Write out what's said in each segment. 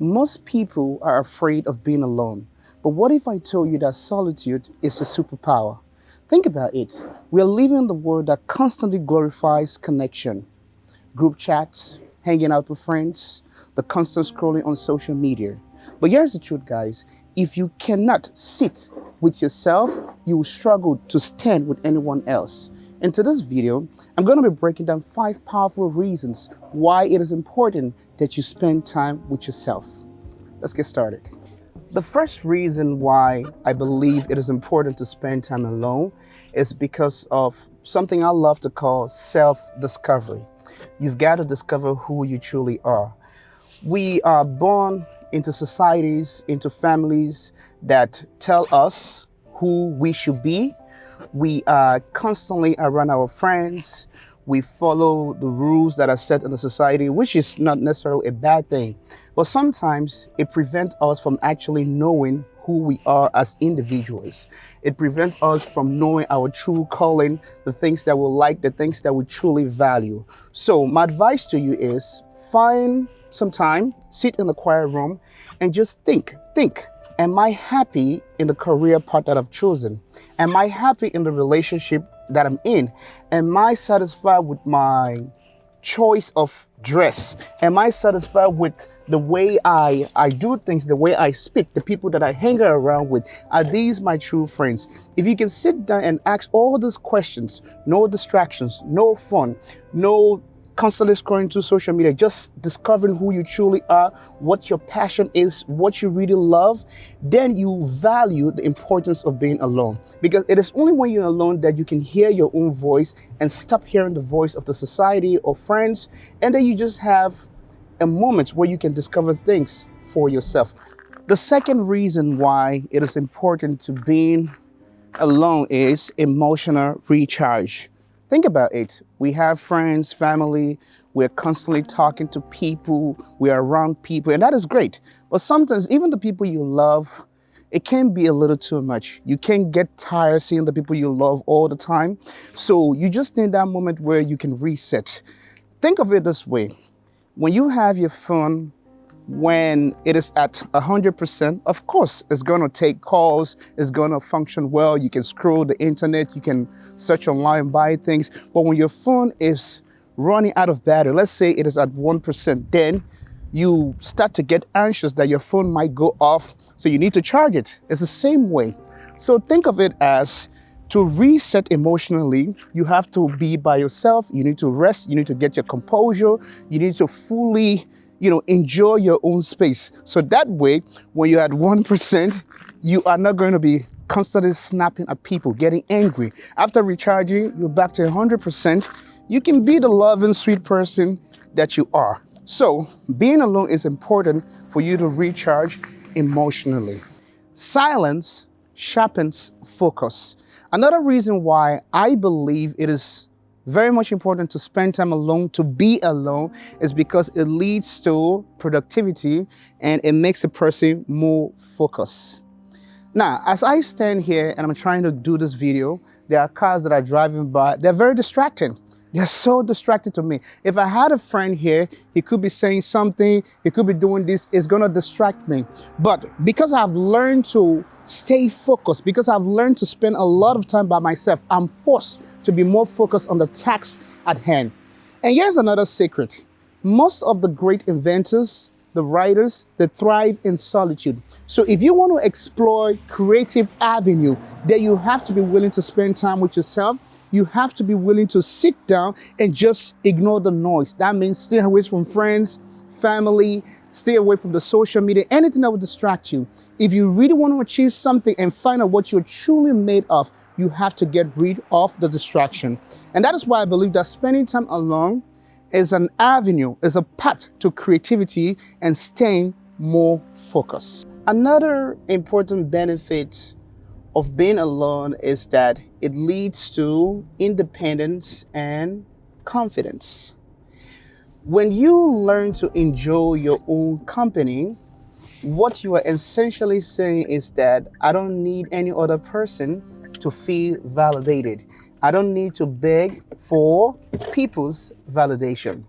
Most people are afraid of being alone. But what if I told you that solitude is a superpower? Think about it. We are living in the world that constantly glorifies connection, group chats, hanging out with friends, the constant scrolling on social media. But here's the truth, guys. If you cannot sit with yourself, you will struggle to stand with anyone else. Into this video, I'm going to be breaking down 5 powerful reasons why it is important that you spend time with yourself. Let's get started. The first reason why I believe it is important to spend time alone is because of something I love to call self-discovery. You've got to discover who you truly are. We are born into societies, into families that tell us who we should be. We are constantly around our friends. We follow the rules that are set in the society, which is not necessarily a bad thing. But sometimes it prevents us from actually knowing who we are as individuals. It prevents us from knowing our true calling, the things that we like, the things that we truly value. So my advice to you is find some time, sit in the quiet room and just think. Am I happy in the career path that I've chosen? Am I happy in the relationship that I'm in? Am I satisfied with my choice of dress? Am I satisfied with the way I do things, the way I speak, the people that I hang around with? Are these my true friends? If you can sit down and ask all these questions, no distractions, no fun, no constantly scrolling through social media, just discovering who you truly are, what your passion is, what you really love, then you value the importance of being alone. Because it is only when you're alone that you can hear your own voice and stop hearing the voice of the society or friends, and then you just have a moment where you can discover things for yourself. The second reason why it is important to being alone is emotional recharge. Think about it. We have friends, family, we're constantly talking to people, we're around people, and that is great. But sometimes even the people you love, it can be a little too much. You can get tired seeing the people you love all the time. So you just need that moment where you can reset. Think of it this way. When you have your phone, when it is at 100%, of course, it's going to take calls, it's going to function well. You can scroll the internet, you can search online, buy things. But when your phone is running out of battery, let's say it is at 1%, then you start to get anxious that your phone might go off, so you need to charge it. It's the same way. So think of it as to reset emotionally, you have to be by yourself, you need to rest, you need to get your composure, you need to fully enjoy your own space. So that way, when you're at 1%, you are not going to be constantly snapping at people, getting angry. After recharging, you're back to 100%. You can be the loving, sweet person that you are. So being alone is important for you to recharge emotionally. Silence sharpens focus. Another reason why I believe it is very much important to spend time alone, to be alone, is because it leads to productivity and it makes a person more focused. Now, as I stand here and I'm trying to do this video, there are cars that are driving by. They're very distracting. They're so distracted to me. If I had a friend here, he could be saying something, he could be doing this, it's gonna distract me. But because I've learned to stay focused, because I've learned to spend a lot of time by myself, I'm forced to be more focused on the task at hand. And here's another secret. Most of the great inventors, the writers, they thrive in solitude. So if you want to explore creative avenue, then you have to be willing to spend time with yourself. You have to be willing to sit down and just ignore the noise. That means stay away from friends, family, stay away from the social media, anything that will distract you. If you really want to achieve something and find out what you're truly made of, you have to get rid of the distraction. And that is why I believe that spending time alone is an avenue, is a path to creativity and staying more focused. Another important benefit of being alone is that it leads to independence and confidence. When you learn to enjoy your own company, what you are essentially saying is that I don't need any other person to feel validated. I don't need to beg for people's validation.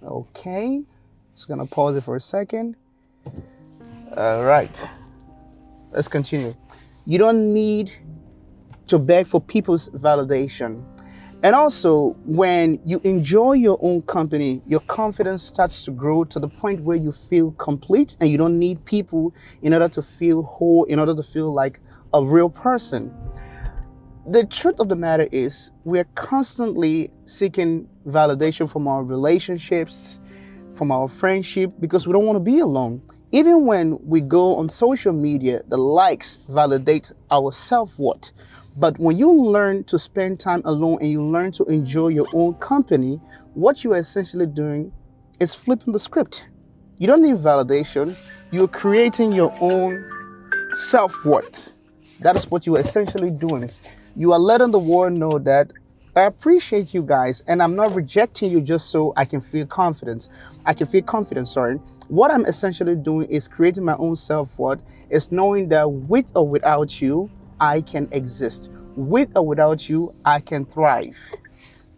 Okay, Just gonna pause it for a second. All right, let's continue. You don't need to beg for people's validation. And also, when you enjoy your own company, your confidence starts to grow to the point where you feel complete and you don't need people in order to feel whole, in order to feel like a real person. The truth of the matter is, we're constantly seeking validation from our relationships, from our friendship, because we don't want to be alone. Even when we go on social media, the likes validate our self-worth. But when you learn to spend time alone and you learn to enjoy your own company, what you are essentially doing is flipping the script. You don't need validation. You're creating your own self-worth. That is what you are essentially doing. You are letting the world know that I appreciate you guys and I'm not rejecting you just so I can feel confidence. What I'm essentially doing is creating my own self-worth, is knowing that with or without you, I can exist. With or without you, I can thrive.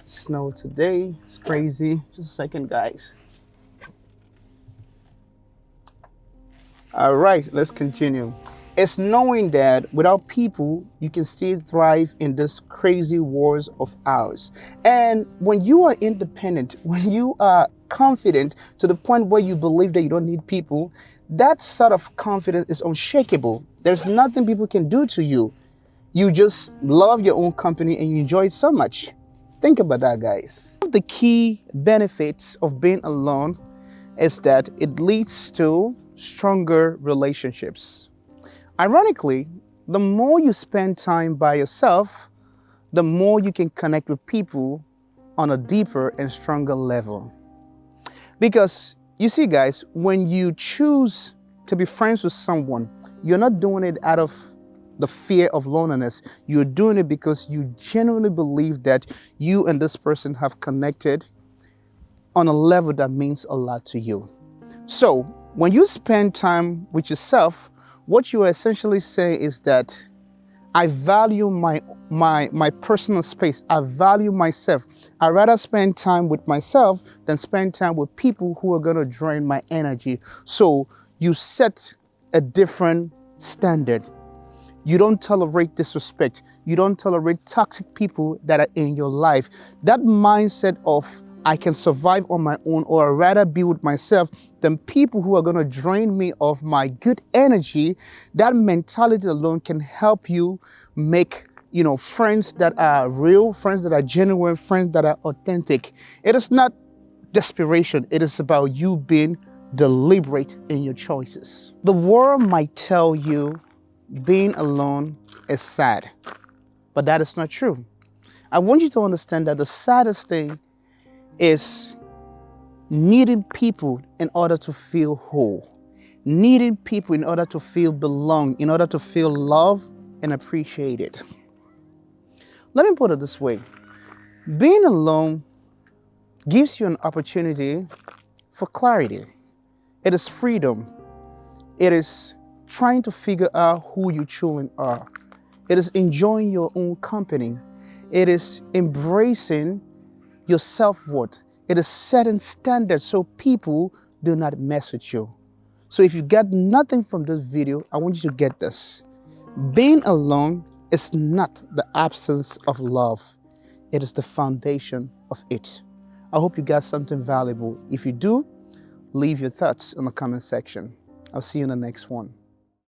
Snow today, it's crazy. Just a second, guys. All right, let's continue. It's knowing that without people, you can still thrive in this crazy wars of ours. And when you are independent, when you are confident to the point where you believe that you don't need people, that sort of confidence is unshakable. There's nothing people can do to you. You just love your own company and you enjoy it so much. Think about that, guys. One of the key benefits of being alone is that it leads to stronger relationships. Ironically, the more you spend time by yourself, the more you can connect with people on a deeper and stronger level. Because you see, guys, when you choose to be friends with someone, you're not doing it out of the fear of loneliness. You're doing it because you genuinely believe that you and this person have connected on a level that means a lot to you. So when you spend time with yourself, what you are essentially saying is that I value my personal space. I value myself. I'd rather spend time with myself than spend time with people who are going to drain my energy. So you set a different standard. You don't tolerate disrespect. You don't tolerate toxic people that are in your life. That mindset of I can survive on my own, or I'd rather be with myself than people who are going to drain me of my good energy, that mentality alone can help you make, friends that are real, friends that are genuine, friends that are authentic. It is not desperation. It is about you being deliberate in your choices. The world might tell you being alone is sad, but that is not true. I want you to understand that the saddest thing is needing people in order to feel whole, needing people in order to feel belong, in order to feel loved and appreciated. Let me put it this way. Being alone gives you an opportunity for clarity. It is freedom. It is trying to figure out who you truly are. It is enjoying your own company. It is embracing your self-worth. It is setting standards so people do not mess with you. So if you get nothing from this video, I want you to get this. Being alone is not the absence of love. It is the foundation of it. I hope you got something valuable. If you do, leave your thoughts in the comment section. I'll see you in the next one.